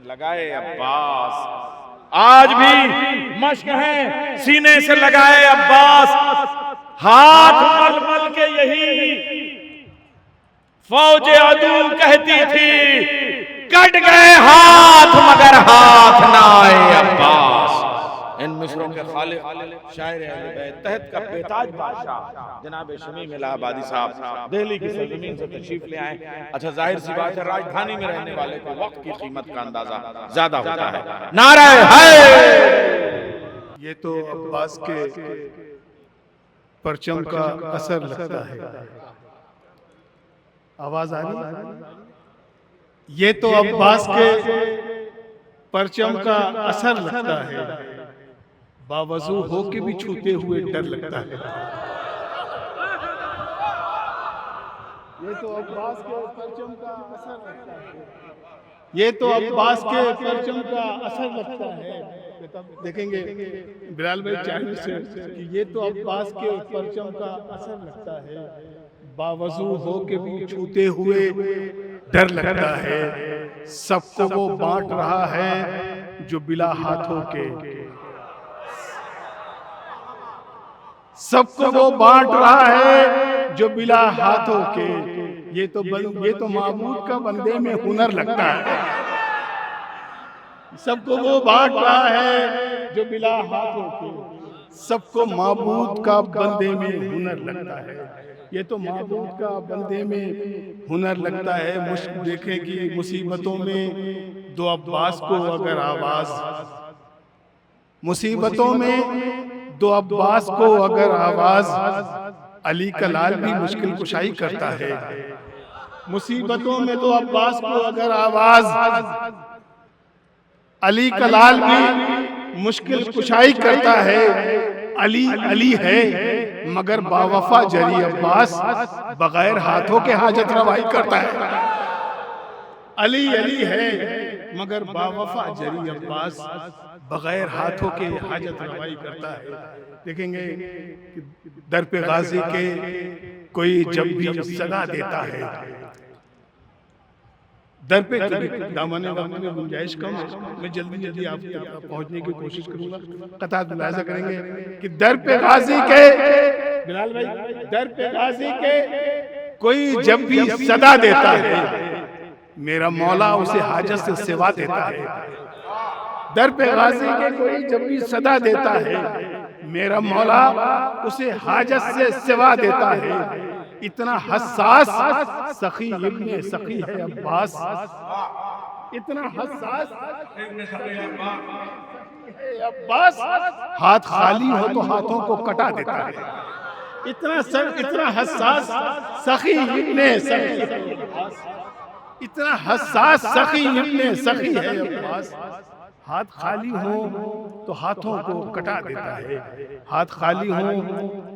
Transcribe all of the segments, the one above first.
लगाए अब्बास, आज भी मश्क है सीने से लगाए अब्बास, हाथ मल मल के यही फौज अदू कहती थी, कट गए हाथ मगर हाथ ना आए अब्बास। इन मिसरों के खालिक शायर अहले बैत तहत का बेताज बादशाह जनाब शमीम इलाहाबादी साहब दिल्ली की सरजमीन से तशरीफ ले आए। अच्छा, जाहिर सी बात है राजधानी में रहने वाले को वक्त की कीमत का अंदाजा ज्यादा होता है। नारा है ये तो अब्बास के परचम का असर लगता है। आवाज आ रही? ये तो अब्बास के परचम का असर लगता है, बावजू हो के भी छूते हुए डर लगता है। ये तो अब्बास के परचम का असर लगता है। ये तो अब्बास के परचम का असर लगता है। देखेंगे बिलाल भाई चाहिए से कि ये तो अब्बास के परचम का असर लगता है, बावजू हो के भी छूते हुए डर लगता है। सबको वो बांट रहा है जो बिला हाथों के, सबको वो बांट रहा है जो बिला हाथों के। ये तो माबूद का बंदे में हुनर लगता है। सबको वो बांट रहा है जो बिला हाथों के, सबको माबूद का बंदे में हुनर लगता है। ये तो माबूद का बंदे में हुनर लगता है। देखें कि मुसीबतों में दो अब्बास को अगर आवाज, मुसीबतों में दो अब्बास को अगर आवाज, अली का लाल भी मुश्किल कुशाई करता है। मुसीबतों में दो अब्बास को अगर आवाज, अली का लाल भी मुश्किल कुशाई करता है। अली अली है मगर बावफा जरी अब्बास, बगैर हाथों के हाजत रवाई करता है। अली अली है मगर बावफा जरी अब्बास, बगैर हाथों के हाजत रवाई करता है। देखेंगे दर पे गाजी के कोई जब भी सदा देता है, दर पे दामने वक्त में गुंजाइश कम है, मैं जल्दी आप पहुंचने की कोशिश करूंगा। कतार मुलाजा करेंगे कि दर पे गाजी के, बिलाल भाई, दर पे गाजी के कोई जब भी सदा देता है, मेरा मौला उसे हाजत से सिवा देता है। दर पे गाजी के कोई जब भी सदा देता है, मेरा मौला उसे हाजत से सिवा देता है। इतना हसास सखी इब्ने सखी है अब्बास, इतना हसास अब्बास, हाथ खाली हो तो हाथों को कटा देता है। इतना हसास सखी इब्ने सखी है अब्बास, इतना हसास सखी इब्ने सखी है अब्बास। हाथ खाली हो तो हाथों को कटा देता है। हाथ खाली हो,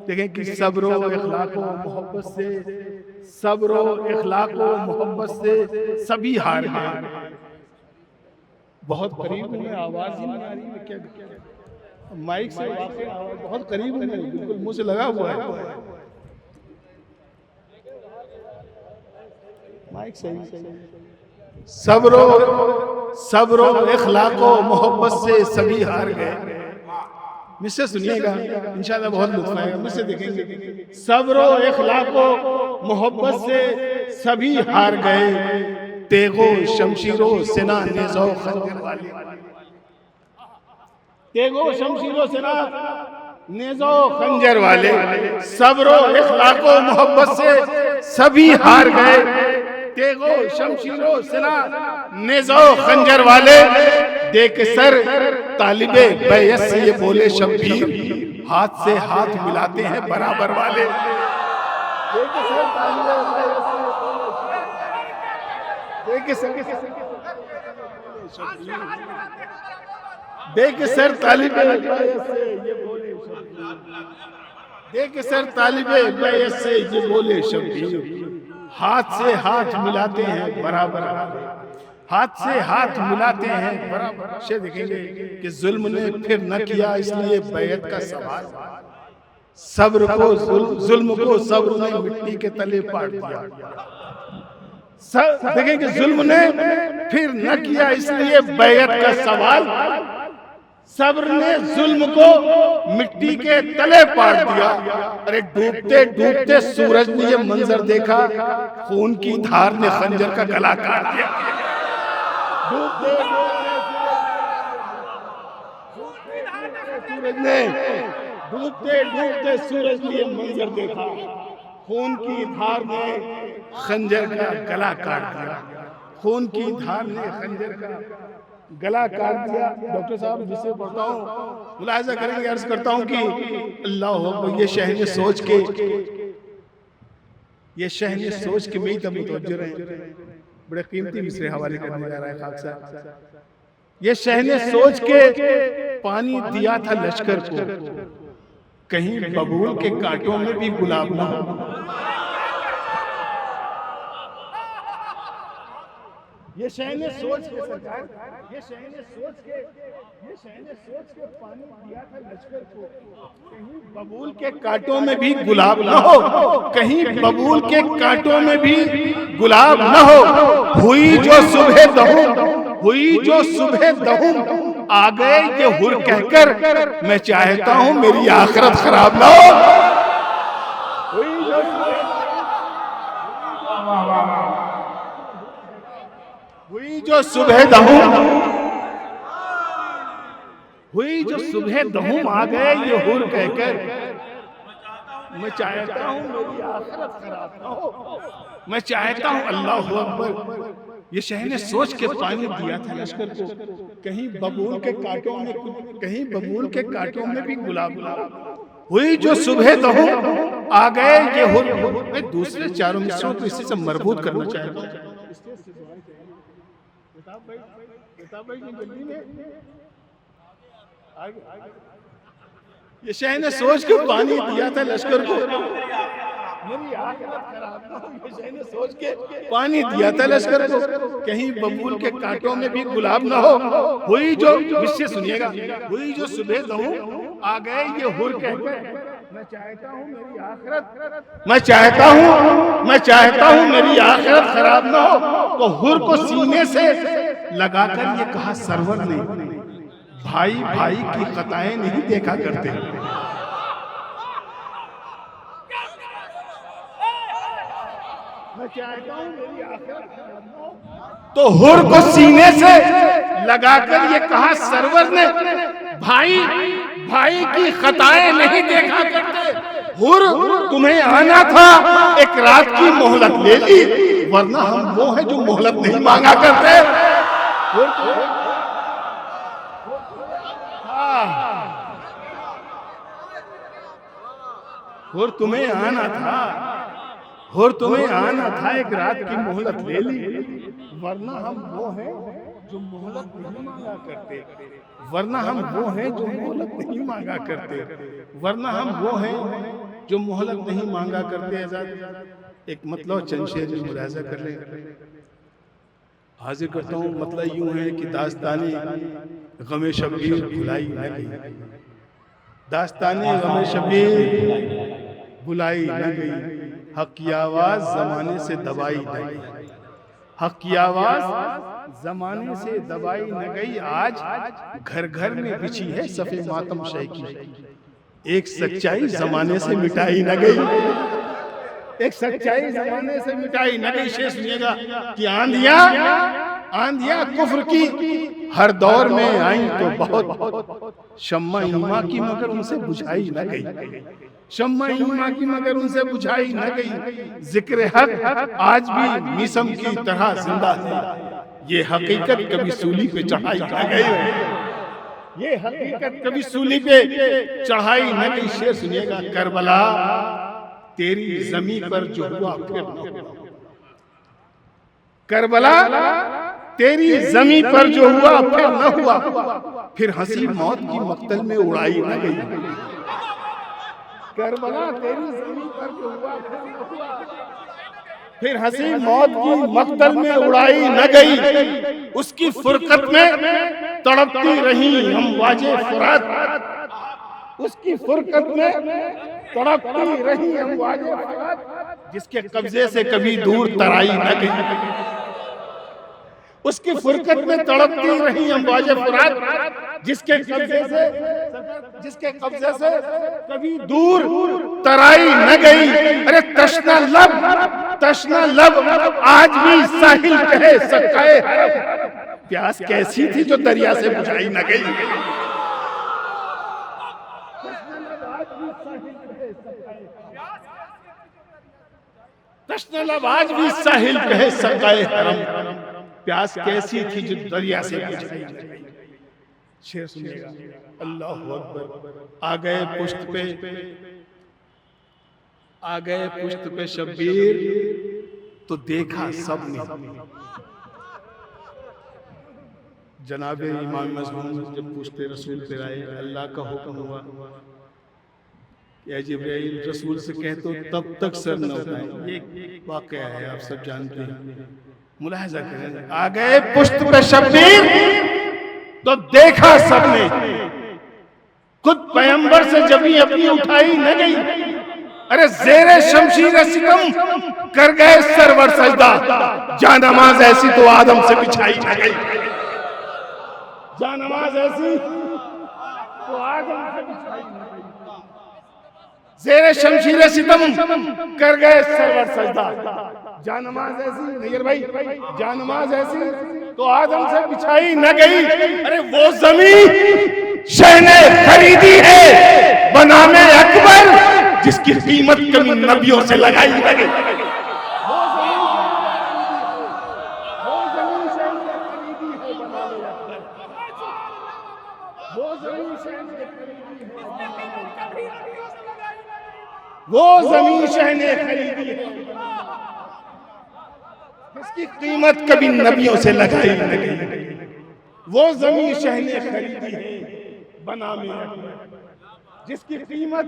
देखें कि सब्र व इखलाक व मोहब्बत से, सब्र व इखलाक व मोहब्बत से सभी हार गए। बहुत करीब में आवाज ही नहीं आ रही है, क्या माइक से आवाज बहुत करीब में, बिल्कुल मुंह से लगा हुआ है माइक सही। सब्र इखलाको मोहब्बत से सभी हार गए। मुझसे सुनिएगा इंशाल्लाह बहुत लुत्फ आएगा। मुझसे देखेंगे सब्र इखलाको मोहब्बत से सभी हार गए। तेगो शमशीरो सिना नेज़ो खंजर वाले, तेगो शमशीरो सिना नेज़ो खंजर वाले, सब्र इखलाको मोहब्बत से सभी हार गए। तेगो शमशीरो सिला नेज़ो खंजर वाले, देख सर तालिबे बैयत से ये बोले शब्बीर, हाथ से हाथ मिलाते हैं बराबर वाले। देख सर तालिबे बैयत से ये बोले शब्बीर, देख सर तालिबे बैयत से ये बोले शब्बीर, हाथ से हाथ मिलाते हैं बराबर, हाथ से हाथ मिलाते हैं बराबर। शेर देखेंगे कि जुल्म ने फिर न किया इसलिए बैयत का सवाल, सब्र को जुल्म को सब्र ने मिट्टी के तले पाट दिया। देखें कि जुल्म ने फिर न किया इसलिए बैयत का सवाल, सब्र ने जुल्म को मिट्टी के तले पाड़ दिया। अरे डूबते डूबते सूरज ने ये मंजर देखा, खून की धार ने खंजर का गला काट दिया। डूबते डूबते सूरज ने ये मंजर देखा, खून की धार ने खंजर का गला काट दिया। खून की धार ने खंजर का गला काट दिया। डॉक्टर साहब जिससे पढ़ता हूँ मुलाहिजा करेंगे, अर्ज करता हूँ कि अल्लाह अकबर, ये शहने सोच के मेरी तब मुतवज्जो रहे। बड़े कीमती मिसरे हवाले करने जा रहा है खाक साहब। ये शहने सोच के पानी दिया था लश्कर को, कहीं बबूल के कांटों में भी गुलाब ना हो। ये शहने सोच के सरकार, ये शहने सोच के पानी दिया था लश्कर को, कहीं बबूल के कांटों में भी गुलाब ना हो, कहीं बबूल के कांटों में भी गुलाब ना हो। हुई जो सुबह दहूं आ गए ये हुर कहकर, मैं चाहता हूं मेरी आखिरत खराब ना हो। हुई जो सुबह दहूं आ गए ये हुर कहकर, मैं चाहता हूं मेरी आखिरत खराब ना हो। मैं चाहता हूं अल्लाह अकबर, ये शहने सोच के पानी दिया था लश्कर को, कहीं बबूल के कांटों में भी गुलाब ना हो। हुई जो सुबह दहूं आ गए ये हुर। मैं दूसरे चारों मिसरों को इसी से मरबूत करना चाहता हूं। ये शहने सोच के पानी दिया था लश्कर को, मेरी आखिरत खराब ना हो। ये शहने सोच के पानी दिया था लश्कर को, कहीं बबूल के कांटों में भी गुलाब ना हो। हुई जो, इससे सुनिएगा, हुई जो सुबह दहूं आ गए ये हुर कहकर, मैं चाहता हूं मेरी आखिरत खराब ना हो। तो हुर को सीने से लगाकर ये कहा सरवर ने, भाई भाई की खताएं नहीं देखा करते। मैं चाहता हूं मेरी आखिरत खराब ना हो। तो हुर को सीने से लगाकर ये कहा सरवर ने, भाई भाई की खताएं नहीं देखा करते। हुर तुम्हें आना था, एक रात की मोहलत ले ली, वरना हम वो हैं जो मोहलत नहीं मांगा करते। हुर तुम्हें आना था, एक रात की मोहलत ले ली, वरना हम वो हैं जो मोहलत नहीं मांगा करते। वरना हम वो हैं जो मोहलत नहीं मांगा करते। एक मतलब चंद शेर में मुलाहिजा कर ले, हाजिर करता हूँ। मतलब यूं है कि दास्तानी गमे शबीर भुलाई न गई, दास्तानी गमे शबीर भुलाई न गई, हक की आवाज जमाने से दबाई न गई, हक की आवाज जमाने से दबाई न गई। आज घर घर में बिछी है सफे मातम शय की, एक सच्चाई जमाने से मिटाई न गई, एक सच्चाई जमाने से मिटाई न गई। शेष सुनिएगा कि आंधियां कुफ्र की हर दौर में आई तो बहुत, शम्मा ईमा की मगर उनसे बुझाई न गई, शम्मा ईमा की मगर उनसे बुझाई न गई। जिक्र हक आज भी मिसम की तरह जिंदा है, ये हकीकत कभी सूली पे चढ़ाई न गई, ये हकीकत कभी सूली पे चढ़ाई न गई। शेर सुनिएगा, करबला तेरी जमी पर जो हुआ फिर न हुआ, करबला तेरी जमी पर जो हुआ फिर न हुआ, फिर हंसी मौत की मक्तल में उड़ाई न गई। करबला तेरी जमी पर जो हुआ फिर न हुआ, फिर हंसी मौत की मक्तल में उड़ाई न गई। उसकी फुरकत में तड़पती रही हम वाजे फुरात, उसकी फुरकत में तड़पती रही हम वाजे फुरात। जिसके कब्जे से कभी दूर तराई न गई, उसकी फुरकत में तड़पती रही अम्वाजे फुरात, जिसके कब्जे से कभी दूर तराई न गई। अरे तशना लब आज भी साहिल कहे सकाए हरम, प्यास कैसी थी जो दरिया से बुझाई न गई। तशना लब आज भी साहिल कहे सकाए हरम, प्यास कैसी थी जो दरिया से बुझाई न गई। शेर सुनिएगा, अल्लाहु अकबर। आ गए पुश्त पे शब्बीर, तो देखा सबने। जनाबे इमाम मज़मूम जब पूछते रसूल पे आए, अल्लाह का हुक्म हुआ कि जिब्राइल रसूल से कह तो तब तक सर न उठाए। ये वाक़या है, आप सब जानते हैं, मुलाहिजा करें। आ गए पुश्त पे शब्बीर, तो देखा सबने, खुद पैगंबर से जबी अपनी उठाई न गई। अरे ज़ेरे शमशीर सितम कर गए सरवर सजदा, जानमाज ऐसी तो आदम से बिछाई न गई। जानमाज ऐसी तो आदम से बिछाई न गई। ज़ेरे शमशीर सितम कर गए सरवर सजदा, जानमाज ऐसी, नैयर भाई, जानमाज ऐसी तो आदम से बिछाई न गई। अरे वो ज़मीन शहने खरीदी है बनामे अकबर, जिसकी कीमत कभी नबियों से लगाई न गई। वो ज़मीन शहने खरीदी है, इसकी कीमत कभी नबियों से लगाई न गई। वो जमीन शहने खरीदी है बनामे अकबर, जिसकी कीमत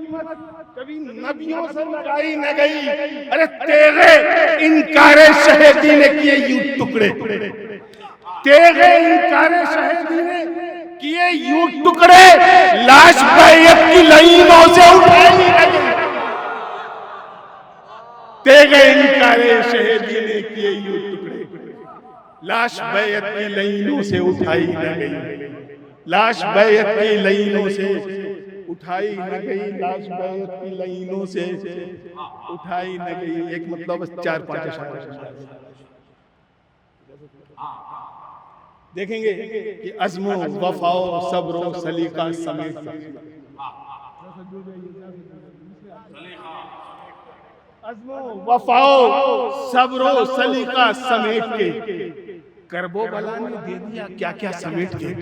कभी नबियों से लगाई न गई। अरे तेरे इनकारे शहीदी ने किए यूं टुकड़े, तेरे इनकारे शहीदी ने किए यूं टुकड़े, लाश बैयत की लाइनों से उठाई न गई। तेरे इनकारे शहीदी ने किए यूं टुकड़े, लाश बैयत की लाइनों से उठाई न गई। लाश बैयत की लाइनों से उठाई न गई, लाश बैयत की लाइनों से उठाई न गई। एक मतलब 4-5 अशआर देखेंगे कि अज़्मो वफ़ाओ सब्रो सलीका समेत, अज़्मो वफ़ाओ सब्रो सलीका समेट के, करबो बला ने दे दिया क्या क्या समेट के,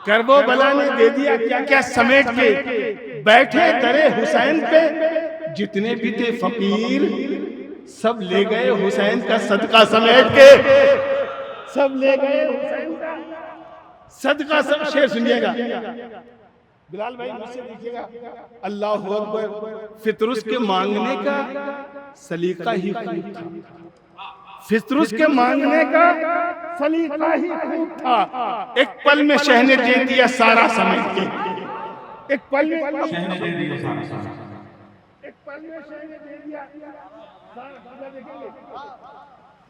करबो बला ने दे दिया क्या क्या समेट के। बैठे दरे हुसैन पे जितने भी थे फकीर, सब ले गए हुसैन का सदका समेट के, सब ले गए हुसैन का सदका। सब शेर सुनिएगा बिलाल भाई, मुझसे देखिएगा, अल्लाहु अकबर। फितरुस के मांगने का सलीका ही खूब था, फितरुस के मांगने का सलीका ही खूब था। एक पल में शहने दे दिया सारा समेट के, एक पल में शहने दे दिया सारा, एक पल में शहने दे दिया सारा। देखेंगे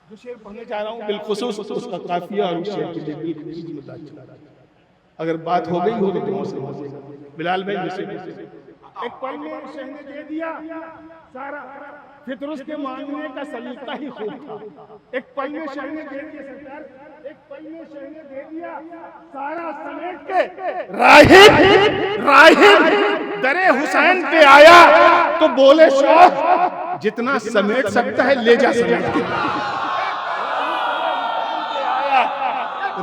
जो शेर पढ़ने जा रहा हूँ बिलखुसूस उसका काफिया और उस शेर के लिए बिल्कुल जिम्मेदार चला। अगर बात हो गई होगी तो से बिलाल भाई मुझसे, एक पल में शहने दे दिया सारा, फितरुस के मांगने का सलीका ही खूब था। एक पल में शहने दे दिया सरकार, एक पल में शहने दे दिया सारा समेट के। राहिब राहिब दरे हुसैन पे आया तो बोले शाह, जितना समेट सकता है ले जा समेट के।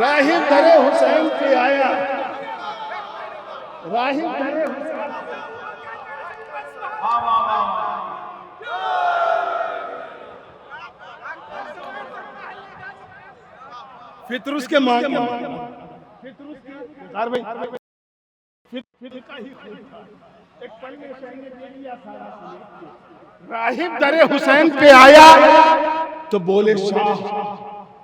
राहिब दरे हुसैन पे आया, राहिब दरे हुसैन, फितरुस के मांग, फितरुस की फितरुस का ही खूब था। एक पल में शहने दे दिया सारा समेट। राहिब दरे हुसैन पे आया तो बोले शाह,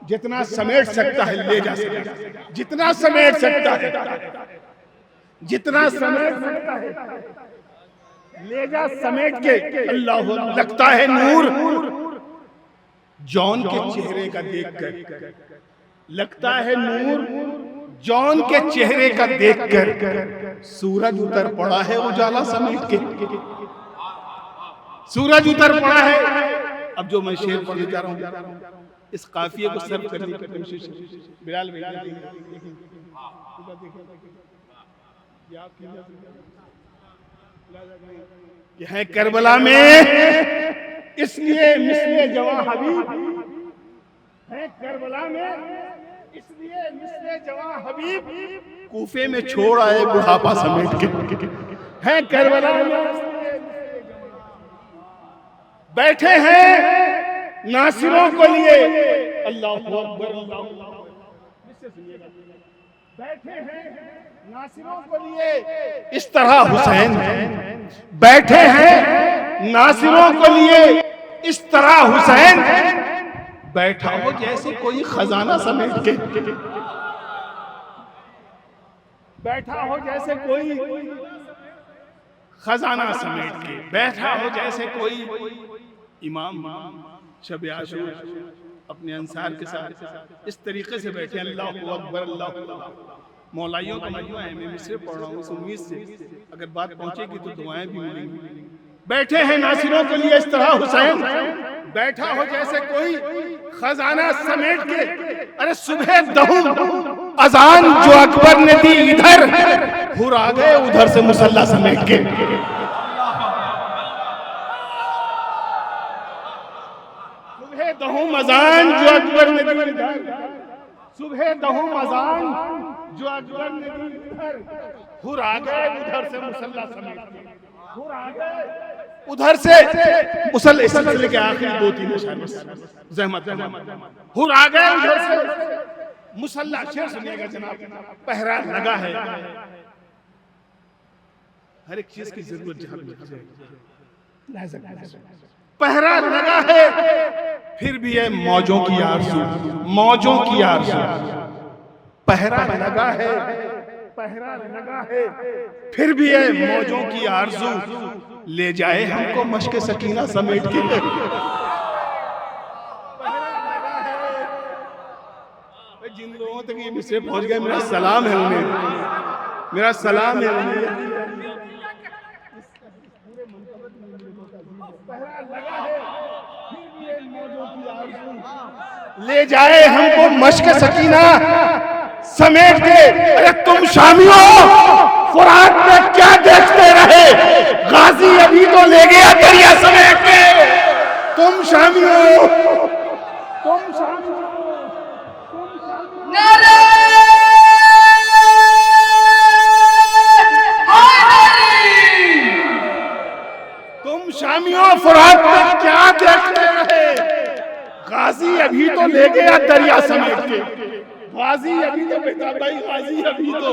जितना समेट सकता है ले जा सकता है, जितना समेट सकता है, जितना समेट सकता है। ले जा समेट के। अल्लाह, लगता है नूर जॉन के चेहरे का देखकर, लगता है नूर जॉन के चेहरे का देखकर। सूरज उतर पड़ा है उजाला समेट के, सूरज उतर पड़ा है। अब जो मैं शेर पढ़ने जा रहा हूं, इस काफिये को सर्व करने की कोशिश बिलाल भाई ये है करबला में, इसलिए मिसले जवां हबीब है करबला में, इसलिए मिसले जवां हबीब कूफे में छोड़ आए बुढ़ापा समेट के। है करबला में बैठे हैं नासिरों को लिए। अल्लाहु अकबर, बैठे हैं नासिरों को लिए। इस तरह हुसैन बैठे हैं नासिरों को लिए, इस तरह हुसैन बैठा हो जैसे कोई खजाना समेट के, बैठा हो जैसे कोई खजाना समेट के, बैठा हो जैसे कोई इमाम शब आशूर अपने अंसार के साथ इस तरीके से बैठे। अल्लाहु अकबर, अल्लाहु अकबर। मौलाइयों का मजमा है, मैं मिसरे पढ़ रहा हूँ इस उम्मीद से अगर बात पहुंचेगी तो दुआएं भी मिलेंगी। बैठे हैं नासिरों के लिए इस तरह हुसैन बैठा हो जैसे कोई खजाना समेट के। अरे सुबह दहू अजान जो अकबर ने दी इधर, हुर आ गए उधर से मुसल्ला समेट के। सुबह दहू अजान जो अकबर ने दी इधर, सुबह दहू अजान जो अकबर ने दी इधर, हुर आ गए उधर से मुसल्ला समेट के। हुर आ गए उधर से मुसल्ले सिलसिले के आखिरी 2-3 इशारे ज़हमत हुर आ गए उधर से मुसल्ला। शेर सुनिएगा जनाब, पहरा लगा है। हर एक चीज की जरूरत जहां पहरा लगा है, फिर भी है मौजों की आरज़ू, मौजों की आरज़ू। पहरा लगा है, पहरा लगा है, फिर भी है मौजों की आरज़ू। ले जाए हमको मश्क सकीना समेट के। जिन लोगों तक ये मिसरे पहुंच गए, मेरा सलाम है उन्हें, मेरा सलाम है उन्हें। ले जाए हमको मश्क सकीना समेट के। अरे तुम शामियों फुरात में क्या देखते रहे, गाजी अभी तो ले गया दरिया समेट के। तुम शामियों, तुम शामियों, तुम शामियों फुरात में क्या देखते रहे, गाजी अभी तो ले गया दरिया समेट के। गाजी अभी तो बेटा भाई, गाजी अभी तो,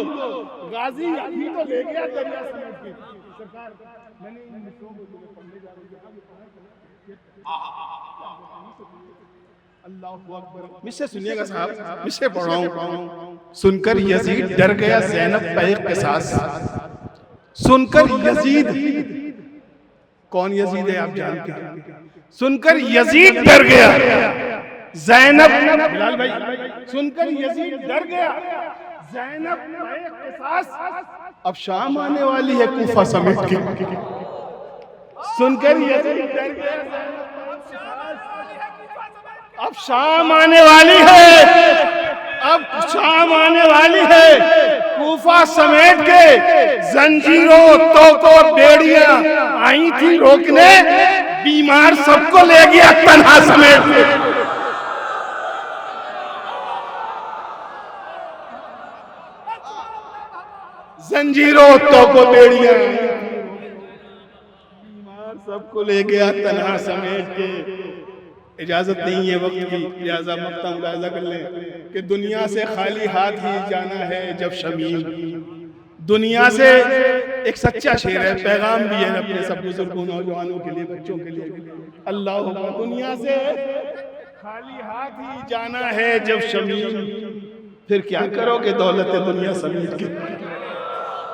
गाजी अभी तो ले गया दरिया समेट के। सरकार मैंने इन मिसरों को पढ़ने जा रही हूं। अल्लाहु अकबर। मिसरे सुनिएगा साहब, मिसरे पढ़ रहा हूं। सुनकर यजीद डर गया ज़ैनब पे क़िसास। सुनकर यजीद, कौन यजीद है आप जानते हैं? सुनकर यजीद डर गया ज़ैनब, बिलाल भाई, सुनकर यजीद डर गया ज़ैनब पे क़िसास। अब शाम आने वाली है कूफा समेट के। सुनकर यजीद डर गया, अब शाम आने वाली है, अब शाम आने वाली है कूफा समेट के। जंजीरों तोपों बेड़ियां आई थी रोकने, बीमार सबको ले गया तन्हा समेट के। जंजीरों तोपों बेड़ियां बीमार सबको ले गया तन्हा समेट के। इजाजत नहीं है वक्त की, लिहाजा मक्ता मुलाजा कर लें कि दुनिया से खाली हाथ ही जाना है जब शमीम। दुनिया से एक सच्चा शेर है, पैगाम भी है अपने सब बुजुर्गों, नौजवानों के लिए, बच्चों के लिए। अल्लाह, दुनिया से खाली हाथ ही जाना है जब शमीम। फिर क्या करोगे दौलत दुनिया समेट के,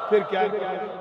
फिर क्या करोगे?